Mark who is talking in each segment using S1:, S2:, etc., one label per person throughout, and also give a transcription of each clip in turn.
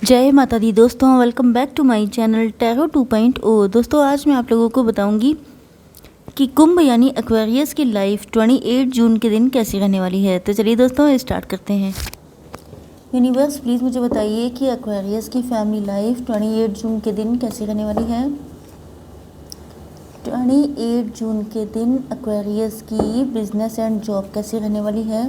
S1: जय माता दी दोस्तों, welcome back to my channel tarot 2.0। दोस्तों आज मैं आप लोगों को बताऊंगी कि कुंभ यानी एक्वेरियस की लाइफ 28 जून के दिन कैसी रहने वाली है। तो चलिए दोस्तों स्टार्ट करते हैं। यूनिवर्स प्लीज़ मुझे बताइए कि एक्वेरियस की फैमिली लाइफ 28 जून के दिन कैसी रहने वाली है। 28 जून के दिन एक्वेरियस की बिजनेस एंड जॉब कैसी रहने वाली है।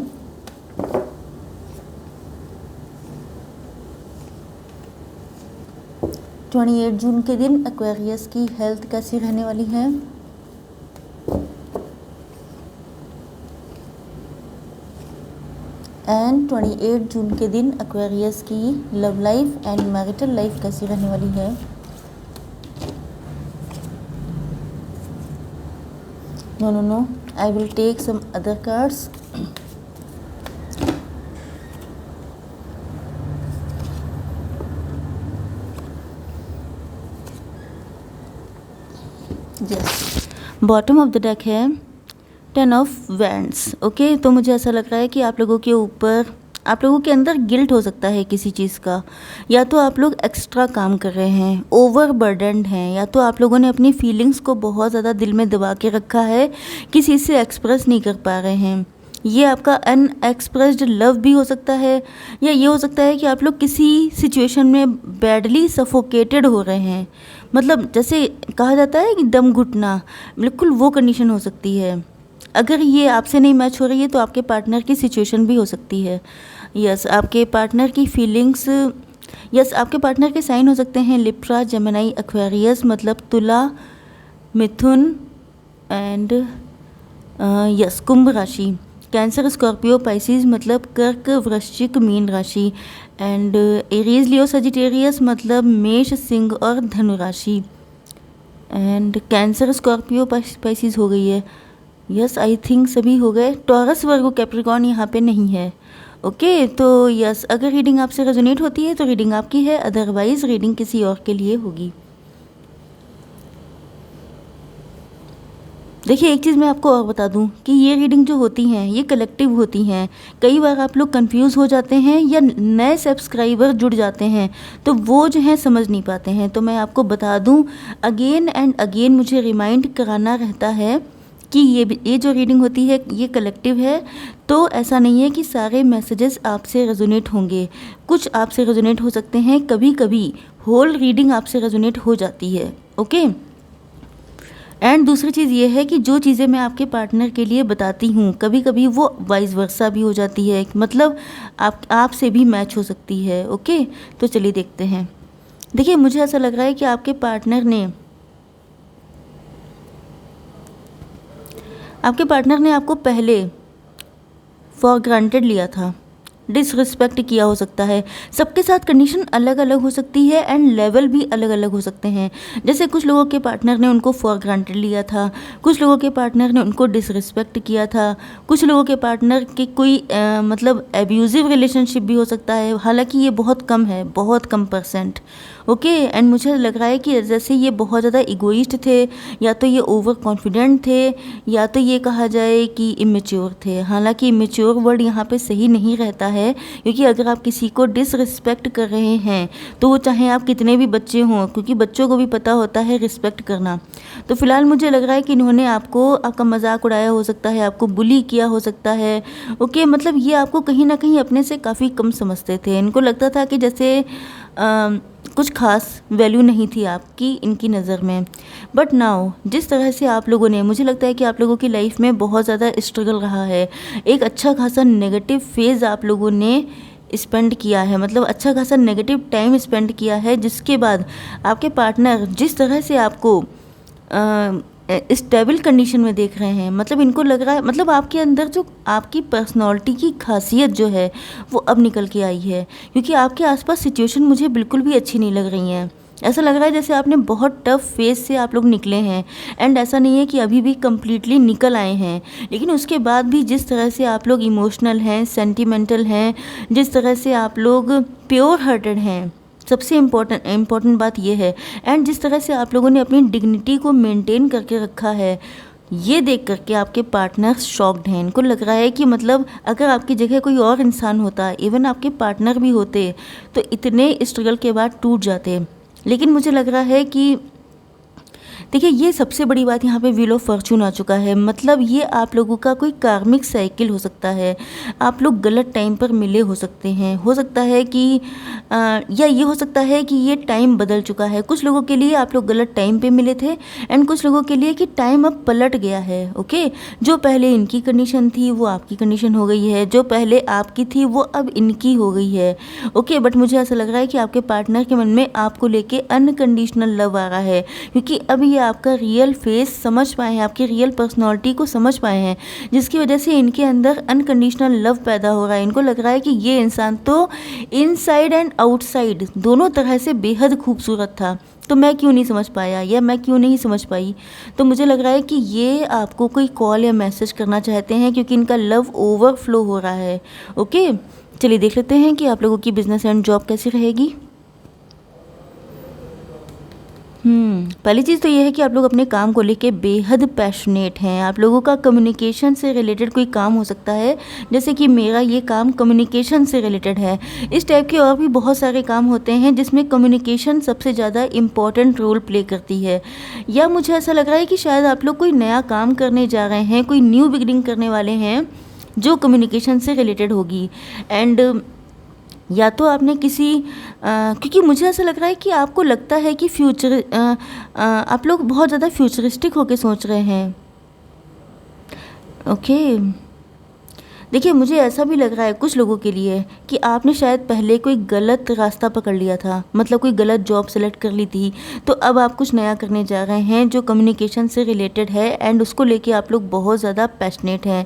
S1: 28 जून के दिन एक्वेरियस की हेल्थ कैसी रहने वाली है। एंड 28 जून के दिन एक्वेरियस की love life and marital life कैसी रहने वाली है। No I will take some other cards. Yes, bottom of the deck है 10 ऑफ वैंड्स। ओके, तो मुझे ऐसा लग रहा है कि आप लोगों के ऊपर, आप लोगों के अंदर गिल्ट हो सकता है किसी चीज़ का, या तो आप लोग एक्स्ट्रा काम कर रहे हैं, ओवर बर्डनड हैं, या तो आप लोगों ने अपनी फीलिंग्स को बहुत ज़्यादा दिल में दबा के रखा है, किसी से एक्सप्रेस नहीं कर पा रहे हैं। ये आपका अनएक्सप्रेस्ड लव भी हो सकता है, या ये हो सकता है कि आप लोग किसी सिचुएशन में बैडली सफोकेटेड हो रहे हैं। मतलब जैसे कहा जाता है कि दम घुटना, बिल्कुल वो कंडीशन हो सकती है। अगर ये आपसे नहीं मैच हो रही है तो आपके पार्टनर की सिचुएशन भी हो सकती है। यस, आपके पार्टनर की फीलिंग्स, यस आपके पार्टनर के साइन हो सकते हैं लिब्रा, जेमिनी, एक्वेरियस मतलब तुला, मिथुन एंड यस कुंभ राशि, कैंसर, स्कॉर्पियो, पाइसिस मतलब कर्क, वृश्चिक, मीन राशि एंड एरीज, लियो, सजिटेरियस मतलब मेष, सिंह और धनु राशि। एंड कैंसर, स्कॉर्पियो, पाइसिस हो गई है। यस आई थिंक सभी हो गए। टॉरस, वर्गो, कैप्रिकॉर्न यहाँ पे नहीं है। ओके तो यस, अगर रीडिंग आपसे रेजोनेट होती है तो रीडिंग आपकी है, अदरवाइज रीडिंग किसी और के लिए होगी। देखिए एक चीज़ मैं आपको और बता दूं कि ये रीडिंग जो होती हैं ये कलेक्टिव होती हैं। कई बार आप लोग कंफ्यूज हो जाते हैं या नए सब्सक्राइबर जुड़ जाते हैं तो वो जो है समझ नहीं पाते हैं। तो मैं आपको बता दूं, अगेन एंड अगेन मुझे रिमाइंड कराना रहता है कि ये जो रीडिंग होती है ये कलेक्टिव है। तो ऐसा नहीं है कि सारे मैसेजेस आपसे रेजोनेट होंगे, कुछ आपसे रेजोनेट हो सकते हैं, कभी कभी होल रीडिंग आपसे रेजोनेट हो जाती है। ओके, एंड दूसरी चीज़ ये है कि जो चीज़ें मैं आपके पार्टनर के लिए बताती हूँ कभी कभी वो वाइस वर्सा भी हो जाती है, मतलब आपसे भी मैच हो सकती है। ओके तो चलिए देखते हैं। देखिए मुझे ऐसा लग रहा है कि आपके पार्टनर ने आपको पहले फॉर ग्रांटेड लिया था, डिसरिस्पेक्ट किया हो सकता है। सबके साथ कंडीशन अलग अलग हो सकती है एंड लेवल भी अलग अलग हो सकते हैं। जैसे कुछ लोगों के पार्टनर ने उनको फॉर ग्रांटेड लिया था, कुछ लोगों के पार्टनर ने उनको डिसरिस्पेक्ट किया था, कुछ लोगों के पार्टनर के कोई मतलब एब्यूजिव रिलेशनशिप भी हो सकता है। हालांकि ये बहुत कम है, बहुत कम %। ओके एंड मुझे लग रहा है कि जैसे ये बहुत ज़्यादा इगोइस्ट थे, या तो ये ओवर कॉन्फिडेंट थे, या तो ये कहा जाए कि इमेच्योर थे। हालांकि इमेच्योर वर्ड यहाँ पे सही नहीं रहता है, क्योंकि अगर आप किसी को डिसरिस्पेक्ट कर रहे हैं तो वो चाहे आप कितने भी बच्चे हों, क्योंकि बच्चों को भी पता होता है रिस्पेक्ट करना। तो फिलहाल मुझे लग रहा है कि इन्होंने आपका मजाक उड़ाया हो सकता है, आपको बुली किया हो सकता है। ओके मतलब ये आपको कहीं ना कहीं अपने से काफ़ी कम समझते थे। इनको लगता था कि जैसे कुछ खास वैल्यू नहीं थी आपकी इनकी नज़र में। बट नाउ जिस तरह से आप लोगों ने, मुझे लगता है कि आप लोगों की लाइफ में बहुत ज़्यादा स्ट्रगल रहा है, एक अच्छा खासा नेगेटिव फेज़ आप लोगों ने स्पेंड किया है, मतलब अच्छा खासा नेगेटिव टाइम स्पेंड किया है, जिसके बाद आपके पार्टनर जिस तरह से आपको स्टेबल कंडीशन में देख रहे हैं, मतलब इनको लग रहा है, मतलब आपके अंदर जो आपकी पर्सनालिटी की खासियत जो है वो अब निकल के आई है। क्योंकि आपके आसपास सिचुएशन मुझे बिल्कुल भी अच्छी नहीं लग रही हैं। ऐसा लग रहा है जैसे आपने बहुत टफ फेज से आप लोग निकले हैं, एंड ऐसा नहीं है कि अभी भी कम्प्लीटली निकल आए हैं, लेकिन उसके बाद भी जिस तरह से आप लोग इमोशनल हैं, सेंटिमेंटल हैं, जिस तरह से आप लोग प्योर हार्टेड हैं, सबसे इम्पॉर्टेंट बात यह है, एंड जिस तरह से आप लोगों ने अपनी डिग्निटी को मेंटेन करके रखा है, ये देख कर के आपके पार्टनर शॉक्ड हैं। इनको लग रहा है कि मतलब अगर आपकी जगह कोई और इंसान होता, इवन आपके पार्टनर भी होते, तो इतने स्ट्रगल के बाद टूट जाते। लेकिन मुझे लग रहा है कि देखिए, ये सबसे बड़ी बात यहाँ पे व्हील ऑफ फॉर्चून आ चुका है। मतलब ये आप लोगों का कोई कार्मिक साइकिल हो सकता है। आप लोग गलत टाइम पर मिले हो सकते हैं। हो सकता है कि या ये हो सकता है कि ये टाइम बदल चुका है। कुछ लोगों के लिए आप लोग गलत टाइम पे मिले थे, एंड कुछ लोगों के लिए कि टाइम अब पलट गया है। ओके, जो पहले इनकी कंडीशन थी वो आपकी कंडीशन हो गई है, जो पहले आपकी थी वो अब इनकी हो गई है। ओके, बट मुझे ऐसा लग रहा है कि आपके पार्टनर के मन में आपको लेके अनकंडीशनल लव आ रहा है, क्योंकि अब ये आपका रियल फेस समझ पाए हैं, आपकी रियल पर्सनालिटी को समझ पाए हैं, जिसकी वजह से इनके अंदर अनकंडीशनल लव पैदा हो रहा है। इनको लग रहा है कि ये इंसान तो इनसाइड एंड आउटसाइड दोनों तरह से बेहद खूबसूरत था, तो मैं क्यों नहीं समझ पाया या मैं क्यों नहीं समझ पाई। तो मुझे लग रहा है कि ये आपको कोई कॉल या मैसेज करना चाहते हैं, क्योंकि इनका लव ओवरफ्लो हो रहा है। ओके, चलिए देख लेते हैं कि आप लोगों की बिजनेस एंड जॉब कैसी रहेगी। पहली चीज़ तो ये है कि आप लोग अपने काम को लेके बेहद पैशनेट हैं। आप लोगों का कम्युनिकेशन से रिलेटेड कोई काम हो सकता है, जैसे कि मेरा ये काम कम्युनिकेशन से रिलेटेड है। इस टाइप के और भी बहुत सारे काम होते हैं जिसमें कम्युनिकेशन सबसे ज़्यादा इम्पॉर्टेंट रोल प्ले करती है। या मुझे ऐसा लग रहा है कि शायद आप लोग कोई नया काम करने जा रहे हैं, कोई न्यू बिगिनिंग करने वाले हैं जो कम्युनिकेशन से रिलेटेड होगी। एंड या तो आपने किसी क्योंकि मुझे ऐसा लग रहा है कि आपको लगता है कि आप लोग बहुत ज़्यादा फ्यूचरिस्टिक होके सोच रहे हैं। ओके, देखिए, मुझे ऐसा भी लग रहा है कुछ लोगों के लिए कि आपने शायद पहले कोई गलत रास्ता पकड़ लिया था, मतलब कोई गलत जॉब सेलेक्ट कर ली थी, तो अब आप कुछ नया करने जा रहे हैं जो कम्युनिकेशन से रिलेटेड है, एंड उसको लेके आप लोग बहुत ज़्यादा पैशनेट हैं।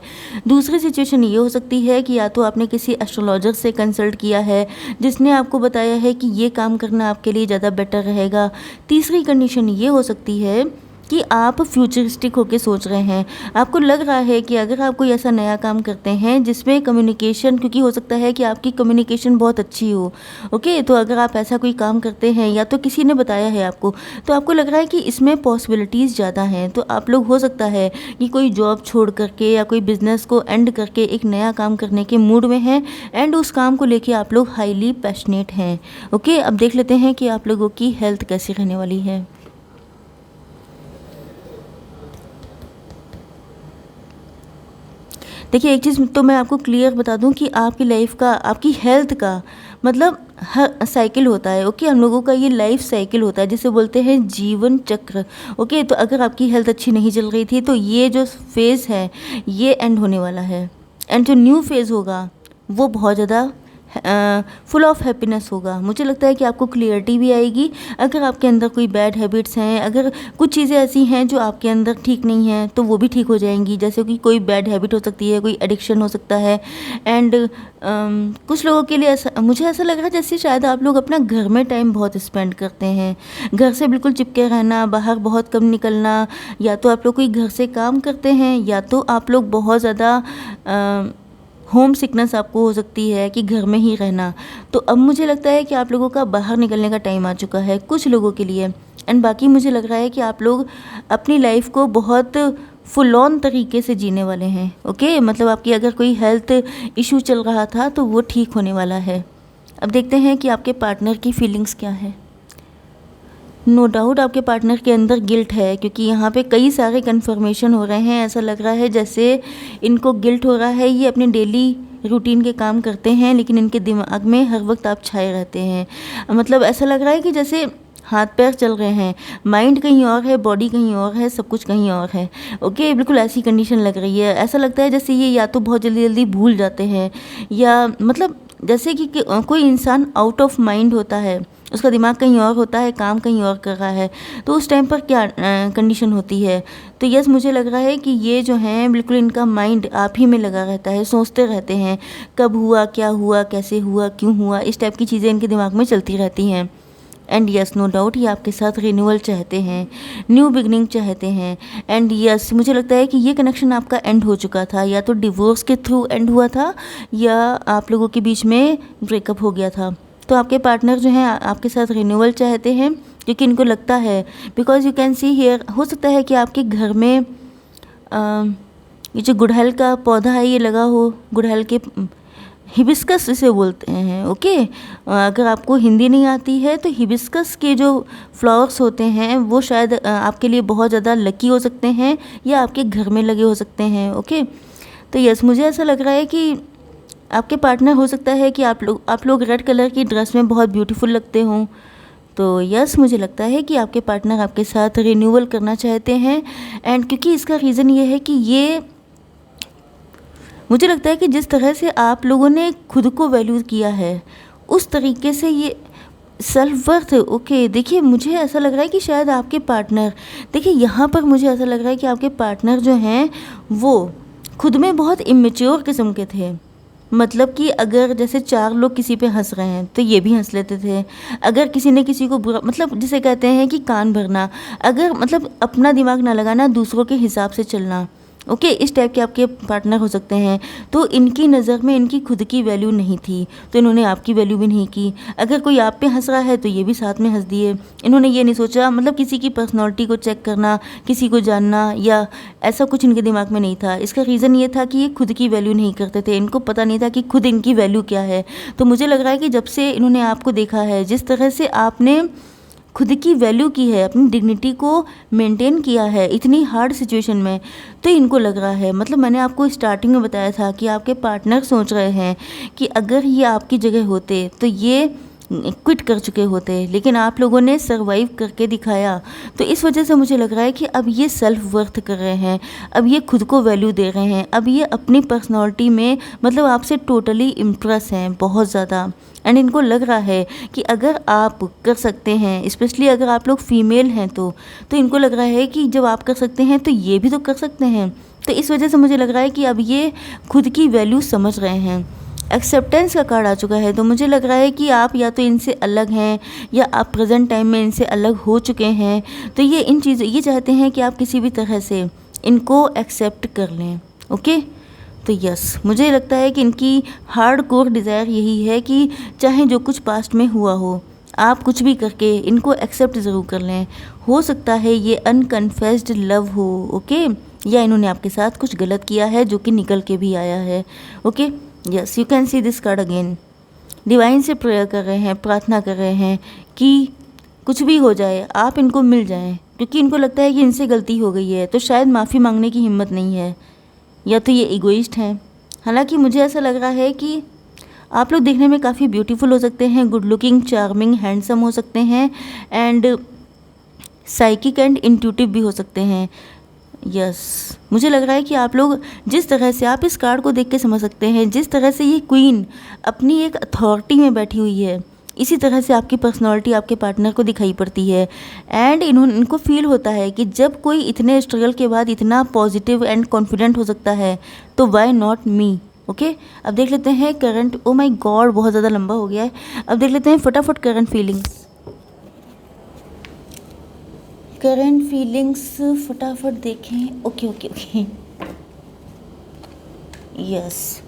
S1: दूसरी सिचुएशन ये हो सकती है कि या तो आपने किसी एस्ट्रोलॉजर से कंसल्ट किया है, जिसने आपको बताया है कि ये काम करना आपके लिए ज़्यादा बेटर रहेगा। तीसरी कंडीशन ये हो सकती है कि आप फ्यूचरिस्टिक होके सोच रहे हैं। आपको लग रहा है कि अगर आप कोई ऐसा नया काम करते हैं जिसमें कम्युनिकेशन, क्योंकि हो सकता है कि आपकी कम्युनिकेशन बहुत अच्छी हो। ओके, तो अगर आप ऐसा कोई काम करते हैं या तो किसी ने बताया है आपको, तो आपको लग रहा है कि इसमें पॉसिबिलिटीज़ ज़्यादा हैं। तो आप लोग हो सकता है कि कोई जॉब छोड़ करके या कोई बिज़नेस को एंड करके एक नया काम करने के मूड में हैं, एंड उस काम को लेके आप लोग हाईली पैशनेट हैं। ओके, अब देख लेते हैं कि आप लोगों की हेल्थ कैसी रहने वाली है। देखिए, एक चीज़ तो मैं आपको क्लियर बता दूं कि आपकी लाइफ का, आपकी हेल्थ का मतलब हर साइकिल होता है। ओके, हम लोगों का ये लाइफ साइकिल होता है जिसे बोलते हैं जीवन चक्र। ओके, तो अगर आपकी हेल्थ अच्छी नहीं चल रही थी तो ये जो फेज़ है ये एंड होने वाला है, एंड जो न्यू फेज़ होगा वो बहुत ज़्यादा फुल ऑफ हैप्पीनेस होगा। मुझे लगता है कि आपको क्लियरिटी भी आएगी। अगर आपके अंदर कोई बैड हैबिट्स हैं, अगर कुछ चीज़ें ऐसी हैं जो आपके अंदर ठीक नहीं हैं, तो वो भी ठीक हो जाएंगी। जैसे कि कोई बैड हैबिट हो सकती है, कोई एडिक्शन हो सकता है। एंड कुछ लोगों के लिए ऐसा, मुझे ऐसा लग रहा है जैसे शायद आप लोग अपना घर में टाइम बहुत स्पेंड करते हैं। घर से बिल्कुल चिपके रहना, बाहर बहुत कम निकलना, या तो आप लोग कोई घर से काम करते हैं, या तो आप लोग बहुत ज़्यादा होम सिकनेस आपको हो सकती है कि घर में ही रहना। तो अब मुझे लगता है कि आप लोगों का बाहर निकलने का टाइम आ चुका है कुछ लोगों के लिए। एंड बाकी मुझे लग रहा है कि आप लोग अपनी लाइफ को बहुत फुल ऑन तरीके से जीने वाले हैं। ओके, मतलब आपकी अगर कोई हेल्थ इशू चल रहा था तो वो ठीक होने वाला है। अब देखते हैं कि आपके पार्टनर की फीलिंग्स क्या है। नो डाउट आपके पार्टनर के अंदर गिल्ट है, क्योंकि यहाँ पे कई सारे कन्फर्मेशन हो रहे हैं। ऐसा लग रहा है जैसे इनको गिल्ट हो रहा है। ये अपने डेली रूटीन के काम करते हैं, लेकिन इनके दिमाग में हर वक्त आप छाए रहते हैं। मतलब ऐसा लग रहा है कि जैसे हाथ पैर चल रहे हैं, माइंड कहीं और है, बॉडी कहीं और है, सब कुछ कहीं और है। ओके, बिल्कुल ऐसी कंडीशन लग रही है। ऐसा लगता है जैसे ये या तो बहुत जल्दी जल्दी भूल जाते हैं, या मतलब जैसे कि कोई इंसान आउट ऑफ माइंड होता है, उसका दिमाग कहीं और होता है, काम कहीं और कर रहा है, तो उस टाइम पर क्या कंडीशन होती है। तो यस, मुझे लग रहा है कि ये जो हैं बिल्कुल इनका माइंड आप ही में लगा रहता है, सोचते रहते हैं कब हुआ, क्या हुआ, कैसे हुआ, क्यों हुआ, इस टाइप की चीज़ें इनके दिमाग में चलती रहती हैं। एंड यस, नो डाउट ये आपके साथ रिन्यूअल चाहते हैं, न्यू बिगनिंग चाहते हैं। एंड यस, मुझे लगता है कि ये कनेक्शन आपका एंड हो चुका था, या तो डिवोर्स के थ्रू एंड हुआ था, या आप लोगों के बीच में ब्रेकअप हो गया था। तो आपके पार्टनर जो हैं आपके साथ रिन्यूअल चाहते हैं, क्योंकि इनको लगता है, because you can see here, हो सकता है कि आपके घर में ये जो गुड़हल का पौधा है ये लगा हो, गुड़हल के हिबिस्कस इसे बोलते हैं। ओके, अगर आपको हिंदी नहीं आती है तो हिबिस्कस के जो फ्लावर्स होते हैं वो शायद आपके लिए बहुत ज़्यादा लकी हो सकते हैं या आपके घर में लगे हो सकते हैं। ओके, तो यस, मुझे ऐसा लग रहा है कि आपके पार्टनर हो सकता है कि आप लोग रेड कलर की ड्रेस में बहुत ब्यूटीफुल लगते हों। तो यस, मुझे लगता है कि आपके पार्टनर आपके साथ रिन्यूअल करना चाहते हैं। एंड क्योंकि इसका रीज़न ये है कि ये मुझे लगता है कि जिस तरह से आप लोगों ने खुद को वैल्यू किया है उस तरीके से ये सेल्फ वर्थ। ओके, देखिए मुझे ऐसा लग रहा है कि शायद आपके पार्टनर, देखिए यहाँ पर मुझे ऐसा लग रहा है कि आपके पार्टनर जो हैं वो खुद में बहुत इमेच्योर किस्म के थे। मतलब कि अगर जैसे 4 लोग किसी पे हंस रहे हैं तो ये भी हंस लेते थे। अगर किसी ने किसी को बुरा, मतलब जिसे कहते हैं कि कान भरना, अगर मतलब अपना दिमाग ना लगाना, दूसरों के हिसाब से चलना। ओके, इस टाइप के आपके पार्टनर हो सकते हैं। तो इनकी नज़र में इनकी खुद की वैल्यू नहीं थी तो इन्होंने आपकी वैल्यू भी नहीं की। अगर कोई आप पे हंस रहा है तो ये भी साथ में हंस दिए। इन्होंने ये नहीं सोचा, मतलब किसी की पर्सनैलिटी को चेक करना, किसी को जानना या ऐसा कुछ इनके दिमाग में नहीं था। इसका रीज़न ये था कि ये खुद की वैल्यू नहीं करते थे, इनको पता नहीं था कि खुद इनकी वैल्यू क्या है। तो मुझे लग रहा है कि जब से इन्होंने आपको देखा है, जिस तरह से आपने खुद की वैल्यू की है, अपनी डिग्निटी को मेंटेन किया है इतनी हार्ड सिचुएशन में, तो इनको लग रहा है, मतलब मैंने आपको स्टार्टिंग में बताया था कि आपके पार्टनर सोच रहे हैं कि अगर ये आपकी जगह होते तो ये क्विट कर चुके होते, लेकिन आप लोगों ने सरवाइव करके दिखाया। तो इस वजह से मुझे लग रहा है कि अब ये सेल्फ वर्थ कर रहे हैं, अब ये खुद को वैल्यू दे रहे हैं, अब ये अपनी पर्सनालिटी में मतलब आपसे टोटली इम्प्रेस हैं बहुत ज़्यादा। एंड इनको लग रहा है कि अगर आप कर सकते हैं, स्पेशली अगर आप लोग फीमेल हैं तो इनको लग रहा है कि जब आप कर सकते हैं तो ये भी तो कर सकते हैं। तो इस वजह से मुझे लग रहा है कि अब ये खुद की वैल्यू समझ रहे हैं। एक्सेप्टेंस का कार्ड आ चुका है, तो मुझे लग रहा है कि आप या तो इनसे अलग हैं या आप प्रेजेंट टाइम में इनसे अलग हो चुके हैं। तो ये इन चीज़ों ये चाहते हैं कि आप किसी भी तरह से इनको एक्सेप्ट कर लें। ओके, तो यस, मुझे लगता है कि इनकी हार्ड कोर डिज़ायर यही है कि चाहे जो कुछ पास्ट में हुआ हो, आप कुछ भी करके इनको एक्सेप्ट ज़रूर कर लें। हो सकता है ये अनकन्फेस्ड लव हो। ओके, या इन्होंने आपके साथ कुछ गलत किया है जो कि निकल के भी आया है। Okay, yes, you can see this card again. Divine से प्रेयर कर रहे हैं, प्रार्थना कर रहे हैं कि कुछ भी हो जाए आप इनको मिल जाएं, क्योंकि इनको लगता है कि इनसे गलती हो गई है, तो शायद माफ़ी मांगने की हिम्मत नहीं है, या तो ये इगोइस्ट हैं। हालांकि मुझे ऐसा लग रहा है कि आप लोग देखने में काफ़ी ब्यूटीफुल हो सकते हैं, गुड लुकिंग, चार्मिंग, हैंडसम हो सकते हैं, एंड साइकिक एंड इंट्यूटिव भी हो सकते हैं। यस, मुझे लग रहा है कि आप लोग जिस तरह से, आप इस कार्ड को देख के समझ सकते हैं, जिस तरह से ये क्वीन अपनी एक अथॉरिटी में बैठी हुई है, इसी तरह से आपकी पर्सनालिटी आपके पार्टनर को दिखाई पड़ती है। एंड इनको फील होता है कि जब कोई इतने स्ट्रगल के बाद इतना पॉजिटिव एंड कॉन्फिडेंट हो सकता है तो वाई नॉट मी। ओके, अब देख लेते हैं करंट, ओ माय गॉड बहुत ज़्यादा लंबा हो गया है। अब देख लेते हैं फटाफट करंट फीलिंग्स, करंट फीलिंग्स फटाफट देखें। ओके ओके ओके, यस,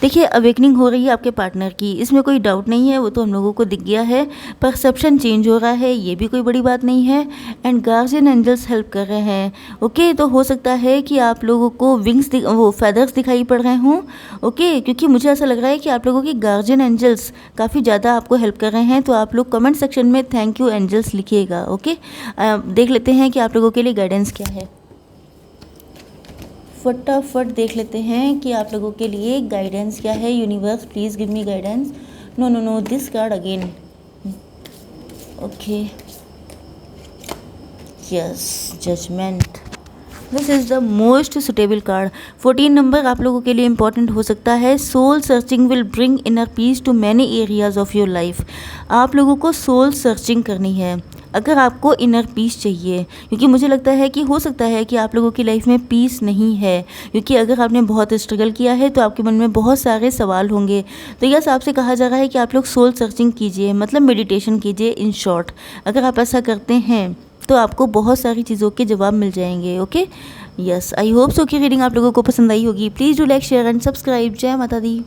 S1: देखिए अवेकनिंग हो रही है आपके पार्टनर की, इसमें कोई डाउट नहीं है, वो तो हम लोगों को दिख गया है। परसेप्शन चेंज हो रहा है, ये भी कोई बड़ी बात नहीं है। एंड गार्जियन एंजल्स हेल्प कर रहे हैं। ओके, तो हो सकता है कि आप लोगों को विंग्स वो फेदर्स दिखाई पड़ रहे हों। ओके, क्योंकि मुझे ऐसा लग रहा है कि आप लोगों की गार्जियन एंजल्स काफ़ी ज़्यादा आपको हेल्प कर रहे हैं। तो आप लोग कमेंट सेक्शन में थैंक यू एंजल्स लिखिएगा। ओके, देख लेते हैं कि आप लोगों के लिए गाइडेंस क्या है। फटाफट देख लेते हैं कि आप लोगों के लिए गाइडेंस क्या है। Universe please give me guidance. No no no, this card again. Okay, yes, judgement, this is the most suitable card. 14 number आप लोगों के लिए इंपॉर्टेंट हो सकता है। Soul searching will bring inner peace to many areas of your life. आप लोगों को सोल सर्चिंग करनी है अगर आपको इनर पीस चाहिए, क्योंकि मुझे लगता है कि हो सकता है कि आप लोगों की लाइफ में पीस नहीं है, क्योंकि अगर आपने बहुत स्ट्रगल किया है तो आपके मन में बहुत सारे सवाल होंगे। तो यस, आपसे कहा जा रहा है कि आप लोग सोल सर्चिंग कीजिए, मतलब मेडिटेशन कीजिए। इन शॉर्ट, अगर आप ऐसा करते हैं तो आपको बहुत सारी चीज़ों के जवाब मिल जाएंगे। Okay, yes, I hope so कि रीडिंग आप लोगों को पसंद आई होगी। Please do like, share and subscribe. जय माता दी।